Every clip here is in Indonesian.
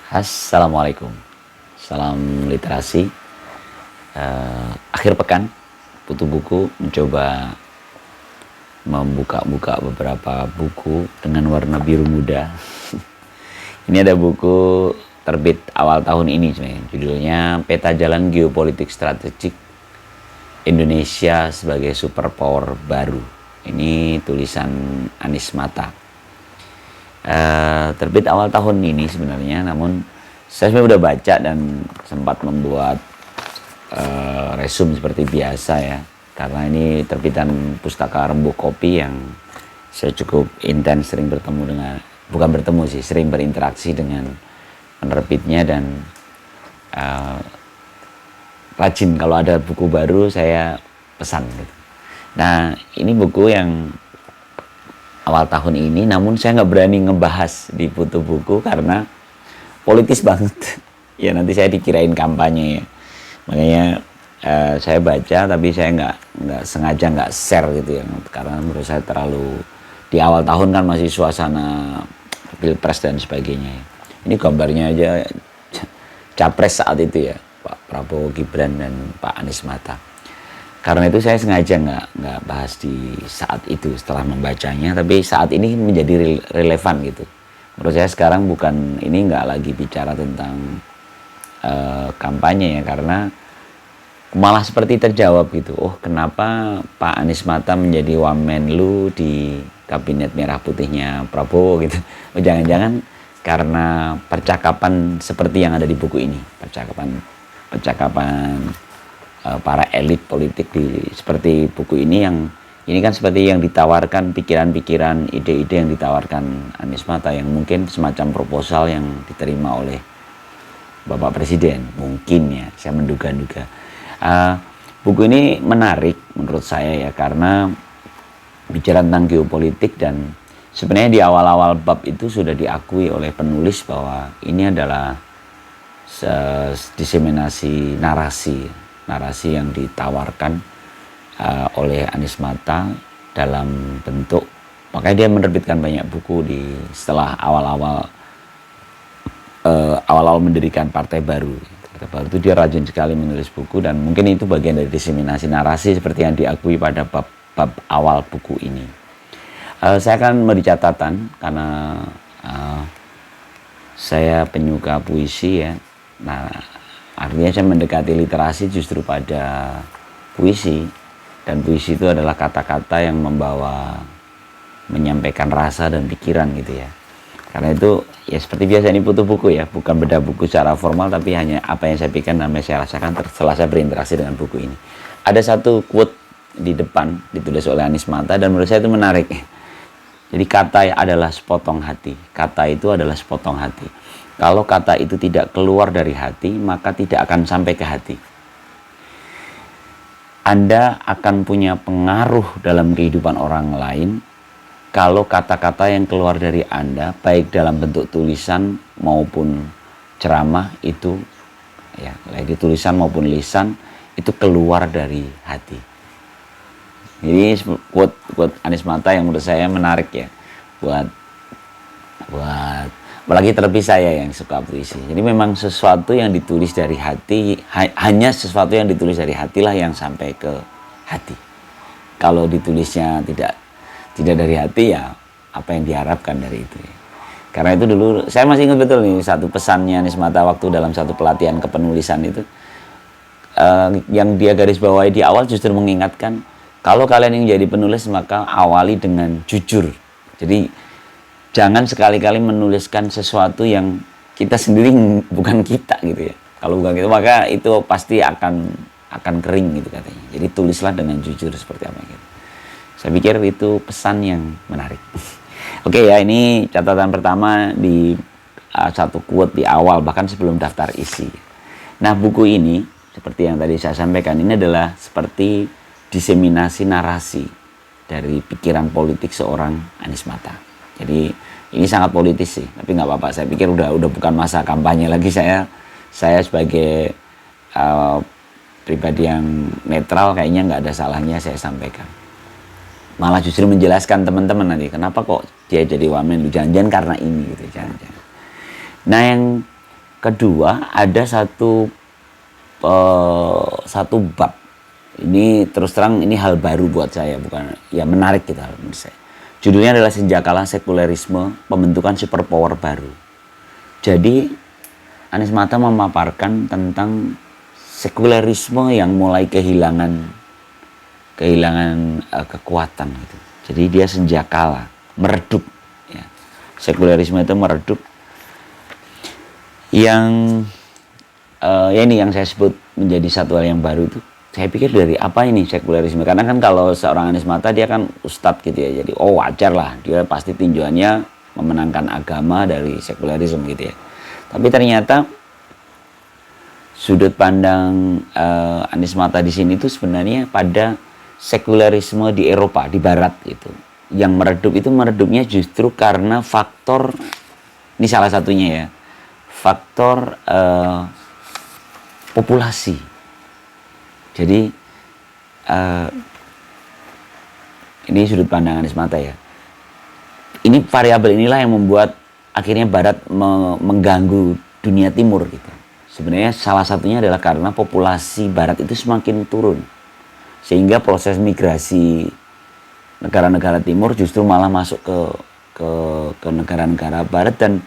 Assalamualaikum, salam literasi. Akhir pekan, Putu Buku mencoba membuka-buka beberapa buku dengan warna biru muda. Ini ada buku terbit awal tahun ini, judulnya Peta Jalan Geopolitik Strategik Indonesia sebagai Superpower Baru. Ini tulisan Anies Mata. Terbit awal tahun ini sebenarnya, namun saya sebenarnya udah baca dan sempat membuat resume seperti biasa ya, karena ini terbitan Pustaka Rembuh Kopi yang saya cukup intens sering bertemu dengan, bukan bertemu sih, sering berinteraksi dengan penerbitnya dan rajin kalau ada buku baru saya pesan gitu. Nah, ini buku yang awal tahun ini, namun saya nggak berani ngebahas di Putu Buku karena politis banget. Ya nanti saya dikirain kampanye ya. Makanya saya baca tapi saya nggak sengaja nggak share gitu ya, karena menurut saya terlalu di awal tahun kan masih suasana pilpres dan sebagainya ya. Ini gambarnya aja capres saat itu ya, Pak Prabowo Gibran dan Pak Anies Mata. Karena itu saya sengaja nggak bahas di saat itu setelah membacanya, tapi saat ini menjadi relevan gitu. Menurut saya sekarang bukan, ini nggak lagi bicara tentang kampanye ya, karena malah seperti terjawab gitu. Oh, kenapa Pak Anies Mata menjadi Wamenlu di kabinet merah putihnya Prabowo gitu. Oh, jangan-jangan karena percakapan seperti yang ada di buku ini, percakapan para elit politik seperti buku ini, yang ini kan seperti yang ditawarkan, pikiran-pikiran, ide-ide yang ditawarkan Anies Mata, yang mungkin semacam proposal yang diterima oleh Bapak Presiden, mungkin ya, saya menduga-duga. Buku ini menarik menurut saya ya, karena bicara tentang geopolitik, dan sebenarnya di awal-awal bab itu sudah diakui oleh penulis bahwa ini adalah diseminasi narasi yang ditawarkan oleh Anies Mata dalam bentuk, makanya dia menerbitkan banyak buku setelah awal-awal mendirikan partai baru. Partai baru itu dia rajin sekali menulis buku, dan mungkin itu bagian dari diseminasi narasi seperti yang diakui pada bab awal buku ini. Saya akan memberi catatan karena saya penyuka puisi ya. Nah, artinya saya mendekati literasi justru pada puisi, dan puisi itu adalah kata-kata yang menyampaikan rasa dan pikiran gitu ya. Karena itu ya seperti biasa, ini Putu Buku ya, bukan beda buku secara formal, tapi hanya apa yang saya pikirkan dan saya rasakan setelah saya berinteraksi dengan buku ini. Ada satu quote di depan ditulis oleh Anies Mata dan menurut saya itu menarik. Jadi kata adalah sepotong hati. Kata itu adalah sepotong hati. Kalau kata itu tidak keluar dari hati, maka tidak akan sampai ke hati. Anda akan punya pengaruh dalam kehidupan orang lain kalau kata-kata yang keluar dari Anda, baik dalam bentuk tulisan maupun ceramah itu, ya, lagi tulisan maupun lisan, itu keluar dari hati. Jadi quote Anies Mata yang menurut saya menarik ya, buat apalagi terlebih saya yang suka puisi. Jadi memang sesuatu yang ditulis dari hati, hanya sesuatu yang ditulis dari hatilah yang sampai ke hati. Kalau ditulisnya tidak dari hati, ya apa yang diharapkan dari itu ya. Karena itu dulu saya masih ingat betul nih satu pesannya Anies Mata waktu dalam satu pelatihan kepenulisan itu, yang dia garis bawahi di awal justru mengingatkan, kalau kalian ingin jadi penulis maka awali dengan jujur. Jadi jangan sekali-kali menuliskan sesuatu yang kita sendiri bukan kita gitu ya. Kalau bukan gitu, maka itu pasti akan kering gitu katanya. Jadi tulislah dengan jujur seperti apa gitu. Saya pikir itu pesan yang menarik. Oke ya, ini catatan pertama di satu quote di awal, bahkan sebelum daftar isi. Nah, buku ini seperti yang tadi saya sampaikan, ini adalah seperti diseminasi narasi dari pikiran politik seorang Anies Mata. Jadi ini sangat politis sih, tapi nggak apa-apa. Saya pikir udah bukan masa kampanye lagi. Saya sebagai pribadi yang netral, kayaknya nggak ada salahnya saya sampaikan. Malah justru menjelaskan teman-teman nanti kenapa kok dia jadi Wamenlu, jangan-jangan karena ini gitu, jangan-jangan. Nah, yang kedua ada satu bab. Ini terus terang ini hal baru buat saya, bukan ya menarik gitu hal menurut saya. Judulnya adalah Senjakala Sekulerisme, Pembentukan Superpower Baru. Jadi Anies Mata memaparkan tentang sekulerisme yang mulai kehilangan kekuatan gitu. Jadi dia senjakala, meredup ya. Sekulerisme itu meredup yang ya ini yang saya sebut menjadi satu hal yang baru itu. Saya pikir dari apa ini sekulerisme? Karena kan kalau seorang Anies Mata dia kan ustadz gitu ya. Jadi wajar lah dia pasti tinjauannya memenangkan agama dari sekulerisme gitu ya. Tapi ternyata sudut pandang Anies Mata di sini itu sebenarnya pada sekulerisme di Eropa, di Barat gitu. Yang meredup itu meredupnya justru karena faktor, ini salah satunya ya, faktor populasi. Jadi ini sudut pandang Anies Mata ya. Ini variabel inilah yang membuat akhirnya Barat mengganggu dunia Timur gitu. Sebenarnya salah satunya adalah karena populasi Barat itu semakin turun. Sehingga proses migrasi negara-negara Timur justru malah masuk ke negara-negara Barat dan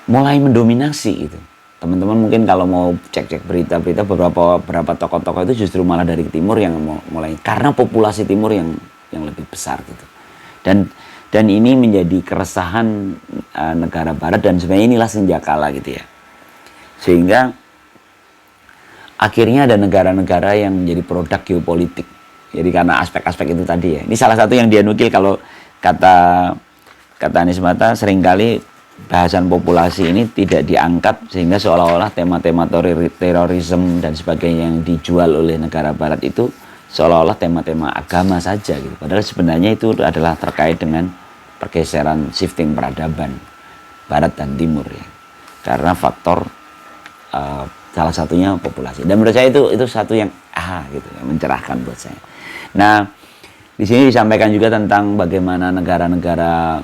mulai mendominasi gitu. Teman-teman mungkin kalau mau cek-cek berita-berita beberapa tokoh-tokoh itu justru malah dari Timur yang mulai, karena populasi Timur yang lebih besar gitu. Dan ini menjadi keresahan negara Barat dan sebenarnya inilah senjakala gitu ya. Sehingga akhirnya ada negara-negara yang menjadi produk geopolitik. Jadi karena aspek-aspek itu tadi ya. Ini salah satu yang dia nukil kalau kata Anies Mata seringkali bahasan populasi ini tidak diangkat sehingga seolah-olah tema-tema terorisme dan sebagainya yang dijual oleh negara Barat itu seolah-olah tema-tema agama saja gitu. Padahal sebenarnya itu adalah terkait dengan pergeseran shifting peradaban Barat dan Timur ya. Karena faktor salah satunya populasi. Dan menurut saya itu satu yang gitu yang mencerahkan buat saya. Nah, di sini disampaikan juga tentang bagaimana negara-negara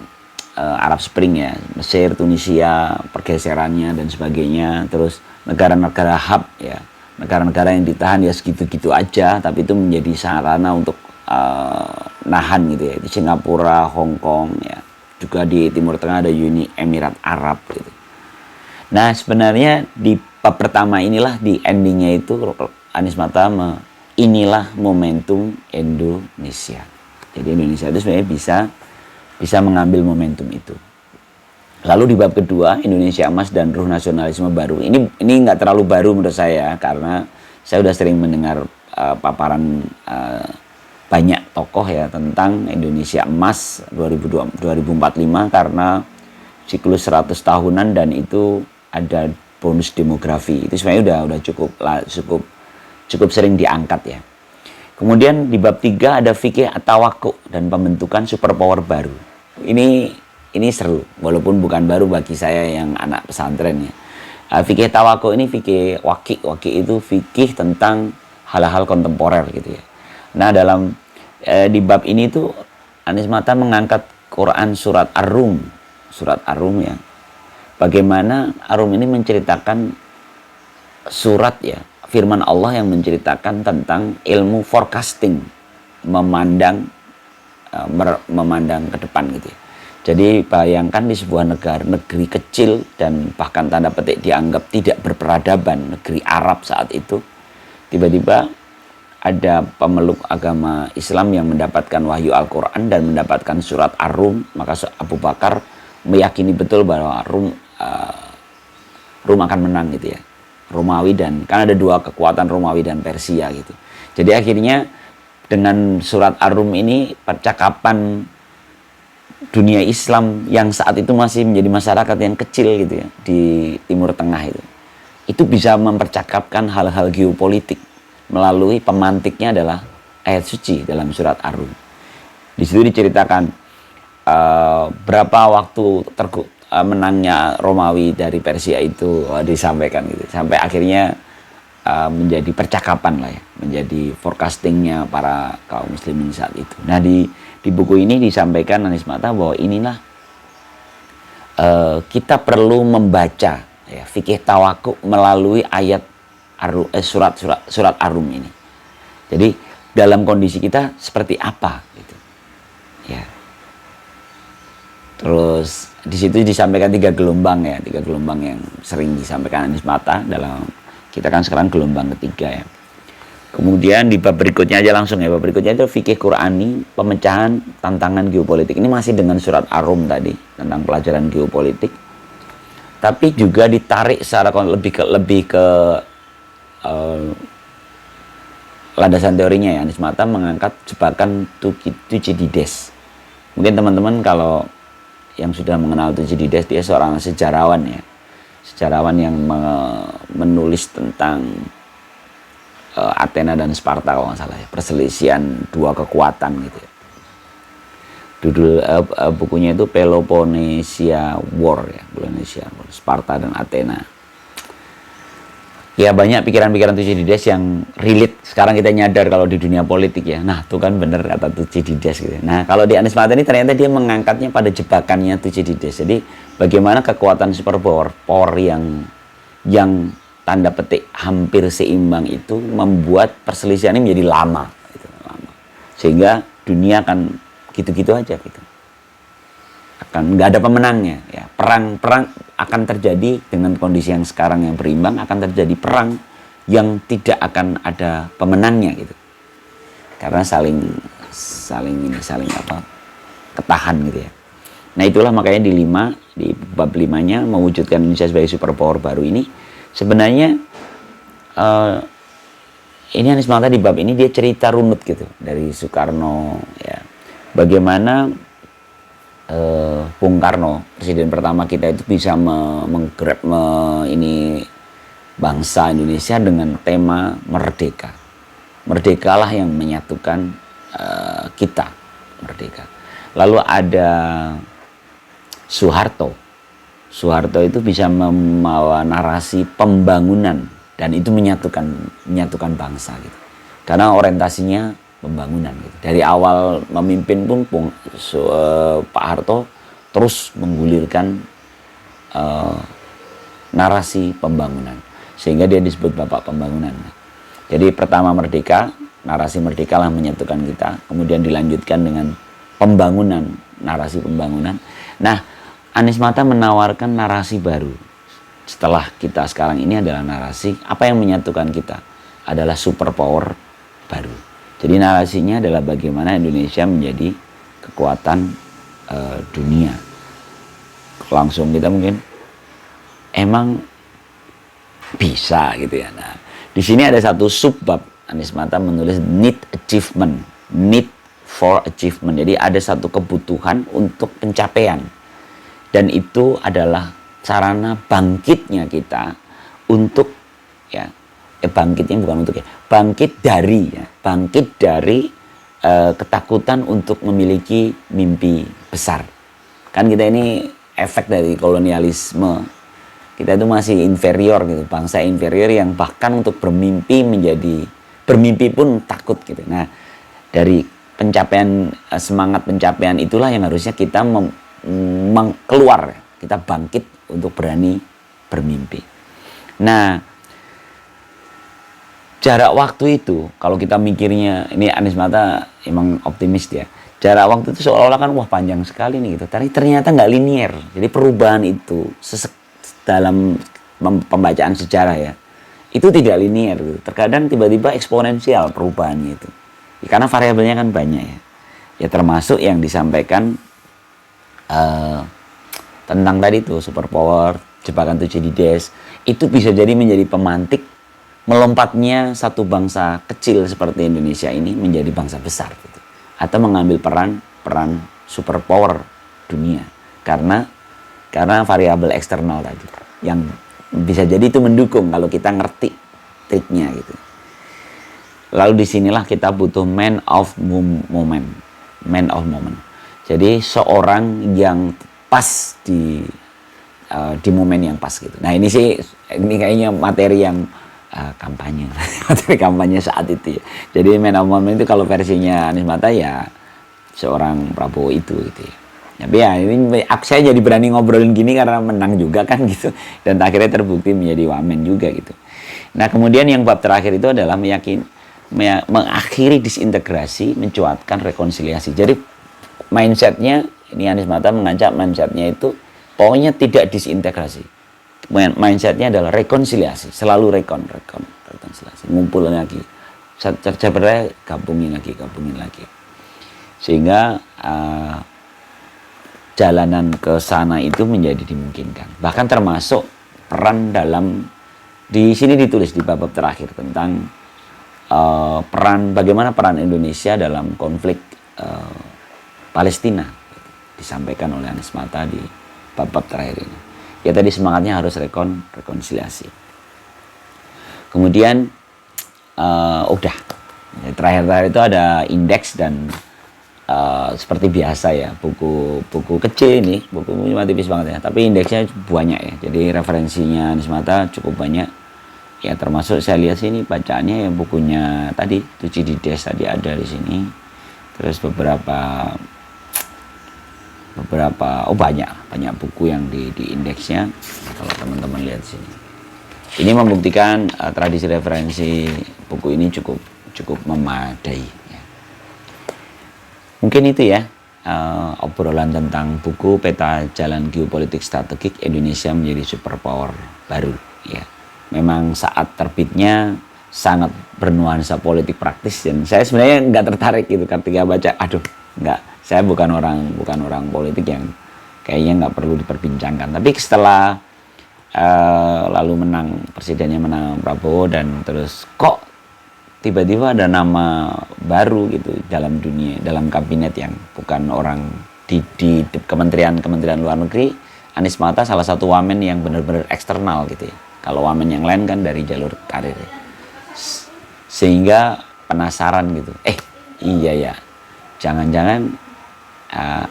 Arab Spring ya, Mesir, Tunisia, pergeserannya dan sebagainya. Terus negara-negara hub ya, negara-negara yang ditahan ya segitu-gitu aja, tapi itu menjadi sarana untuk nahan gitu ya. Di Singapura, Hong Kong ya, juga di Timur Tengah ada Uni Emirat Arab gitu. Nah sebenarnya di bab pertama inilah, di endingnya itu Anies Mata inilah momentum Indonesia. Jadi Indonesia itu sebenarnya bisa mengambil momentum itu. Lalu di bab kedua, Indonesia Emas dan Ruh Nasionalisme Baru. Ini nggak terlalu baru menurut saya karena saya sudah sering mendengar paparan banyak tokoh ya tentang Indonesia Emas 2045 karena siklus 100 tahunan dan itu ada bonus demografi. Itu sebenarnya udah cukup sering diangkat ya. Kemudian di bab 3 ada fikih at-tawakkuk dan pembentukan superpower baru. Ini seru, walaupun bukan baru bagi saya yang anak pesantren ya. Fikih tawakkuk ini fikih waki itu fikih tentang hal-hal kontemporer gitu ya. Nah dalam di bab ini tuh Anies Mata mengangkat Quran surat Ar-Rum ya. Bagaimana Ar-Rum ini menceritakan surat ya, firman Allah yang menceritakan tentang ilmu forecasting, memandang ke depan gitu ya. Jadi bayangkan di sebuah negeri kecil dan bahkan tanda petik dianggap tidak berperadaban, negeri Arab saat itu, tiba-tiba ada pemeluk agama Islam yang mendapatkan wahyu Al-Quran dan mendapatkan surat Ar-Rum, maka Abu Bakar meyakini betul bahwa Rum akan menang gitu ya. Romawi dan kan ada dua kekuatan Romawi dan Persia gitu. Jadi akhirnya dengan surat Ar-Rum ini percakapan dunia Islam yang saat itu masih menjadi masyarakat yang kecil gitu ya di Timur Tengah itu bisa mempercakapkan hal-hal geopolitik melalui pemantiknya adalah ayat suci dalam surat Ar-Rum. Di situ diceritakan berapa waktu menangnya Romawi dari Persia itu disampaikan gitu sampai akhirnya menjadi percakapan lah ya, menjadi forecastingnya para kaum muslimin saat itu. Nah di buku ini disampaikan Anies Mata bahwa inilah kita perlu membaca ya, fikih tawakuk melalui ayat surat Ar-Rum ini. Jadi dalam kondisi kita seperti apa gitu. Ya. Terus di situ disampaikan 3 gelombang ya, 3 gelombang yang sering disampaikan Anies Mata dalam kita kan sekarang gelombang ketiga ya. Kemudian di bab berikutnya aja langsung ya, bab berikutnya itu fikih Qur'ani, pemecahan tantangan geopolitik. Ini masih dengan surat Ar-Rum tadi tentang pelajaran geopolitik. Tapi juga ditarik secara lebih ke landasan teorinya ya. Anies Mata mengangkat jebakan Thucydides. Mungkin teman-teman kalau yang sudah mengenal Thucydides, dia seorang sejarawan ya. Sejarawan yang menulis tentang Athena dan Sparta kalau nggak salah ya, perselisihan 2 kekuatan gitu ya. Judul bukunya itu Peloponnesia War ya, Peloponnesia War, Sparta dan Athena. Ya banyak pikiran-pikiran Thucydides yang relate. Sekarang kita nyadar kalau di dunia politik ya, nah itu kan bener kata Thucydides gitu. Nah kalau di Anies Mata ini ternyata dia mengangkatnya pada jebakannya Thucydides. Jadi bagaimana kekuatan superpower yang tanda petik hampir seimbang itu membuat perselisihan ini menjadi lama, gitu, lama. Sehingga dunia akan gitu-gitu aja gitu. Akan nggak ada pemenangnya ya. Perang akan terjadi dengan kondisi yang sekarang yang berimbang, akan terjadi perang yang tidak akan ada pemenangnya gitu. Karena saling ketahan gitu ya. Nah, itulah makanya di bab 5-nya mewujudkan Indonesia sebagai superpower baru ini. Sebenarnya ini Anies Mata di bab ini dia cerita runut gitu dari Soekarno ya. Bagaimana Bung Karno, presiden pertama kita itu bisa menggrab ini bangsa Indonesia dengan tema merdeka. Merdekalah yang menyatukan kita, merdeka. Lalu ada Soeharto itu bisa membawa narasi pembangunan dan itu menyatukan bangsa gitu. Karena orientasinya pembangunan gitu. Dari awal memimpin pun Pak Harto terus menggulirkan narasi pembangunan sehingga dia disebut Bapak Pembangunan. Jadi pertama merdeka, narasi merdeka lah menyatukan kita, kemudian dilanjutkan dengan pembangunan, narasi pembangunan. Nah, Anies Mata menawarkan narasi baru. Setelah kita sekarang ini adalah narasi apa yang menyatukan kita adalah superpower baru. Jadi narasinya adalah bagaimana Indonesia menjadi kekuatan dunia. Langsung kita mungkin emang bisa gitu ya. Nah, di sini ada satu subbab Anies Mata menulis need for achievement. Jadi ada satu kebutuhan untuk pencapaian. Dan itu adalah sarana bangkitnya kita untuk ya bangkitnya bukan untuk ya, bangkit dari ketakutan untuk memiliki mimpi besar. Kan kita ini efek dari kolonialisme. Kita itu masih inferior gitu, bangsa inferior yang bahkan untuk bermimpi pun takut gitu. Nah, dari semangat pencapaian itulah yang harusnya kita keluar, kita bangkit untuk berani bermimpi. Nah, jarak waktu itu kalau kita mikirnya, ini Anies Mata emang optimis ya, jarak waktu itu seolah-olah kan wah panjang sekali nih gitu, tapi ternyata nggak linear. Jadi perubahan itu dalam pembacaan sejarah ya, itu tidak linear gitu. Terkadang tiba-tiba eksponensial perubahannya itu, karena variabelnya kan banyak ya. Ya termasuk yang disampaikan tentang tadi tuh superpower, jebakan Thucydides, itu bisa jadi menjadi pemantik melompatnya satu bangsa kecil seperti Indonesia ini menjadi bangsa besar gitu. Atau mengambil peran superpower dunia karena variabel eksternal tadi yang bisa jadi itu mendukung kalau kita ngerti triknya gitu. Lalu disinilah kita butuh man of moment. Jadi seorang yang pas di momen yang pas gitu. Nah ini kayaknya materi yang kampanye, materi kampanye saat itu ya. Jadi man of moment itu kalau versinya Anies Mata ya seorang Prabowo itu gitu ya. Tapi ya ini saya jadi berani ngobrolin gini karena menang juga kan gitu, dan akhirnya terbukti menjadi wamen juga gitu. Nah kemudian yang bab terakhir itu adalah mengakhiri disintegrasi, mencuatkan rekonsiliasi. Jadi mindsetnya ini Anies Mata mengajak mindsetnya itu pokoknya tidak disintegrasi. Mindsetnya adalah rekonsiliasi, selalu rekonsiliasi, ngumpul lagi, cerca berai gabungin lagi, sehingga jalanan ke sana itu menjadi dimungkinkan. Bahkan termasuk peran dalam, di sini ditulis di bab terakhir tentang bagaimana peran Indonesia dalam konflik Palestina, disampaikan oleh Anies Mata di bab terakhir ini. Ya tadi semangatnya harus rekonsiliasi. Kemudian udah terakhir itu ada indeks dan seperti biasa ya, buku kecil ini, buku cuma tipis banget ya, tapi indeksnya banyak ya, jadi referensinya Anies Mata cukup banyak ya, termasuk saya lihat sini bacaannya yang bukunya tadi Tucidides tadi ada di sini, terus beberapa banyak buku yang di indeksnya. Kalau teman-teman lihat sini, ini membuktikan tradisi referensi buku ini cukup memadai. Mungkin itu ya obrolan tentang buku Peta Jalan Geopolitik Strategik Indonesia Menjadi Superpower Baru ya. Memang saat terbitnya sangat bernuansa politik praktis, dan saya sebenarnya nggak tertarik gitu ketika baca. Nggak, saya bukan orang politik yang kayaknya nggak perlu diperbincangkan. Tapi setelah lalu presidennya menang Prabowo, dan terus kok tiba-tiba ada nama baru gitu dalam kabinet yang bukan orang di kementerian luar negeri. Anies Mata salah satu wamen yang benar-benar eksternal gitu ya. Kalau wamen yang lain kan dari jalur karir. Sehingga penasaran gitu. Iya ya. Jangan-jangan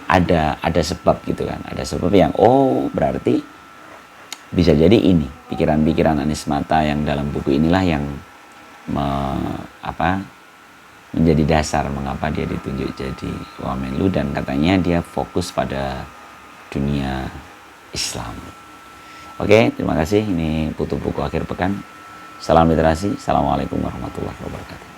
ada sebab gitu kan. Ada sebab yang berarti bisa jadi ini pikiran-pikiran Anies Mata yang dalam buku inilah yang menjadi dasar mengapa dia ditunjuk jadi Wamenlu, dan katanya dia fokus pada dunia Islam. Oke, terima kasih. Ini Putu Buku akhir pekan. Salam literasi. Assalamualaikum warahmatullahi wabarakatuh.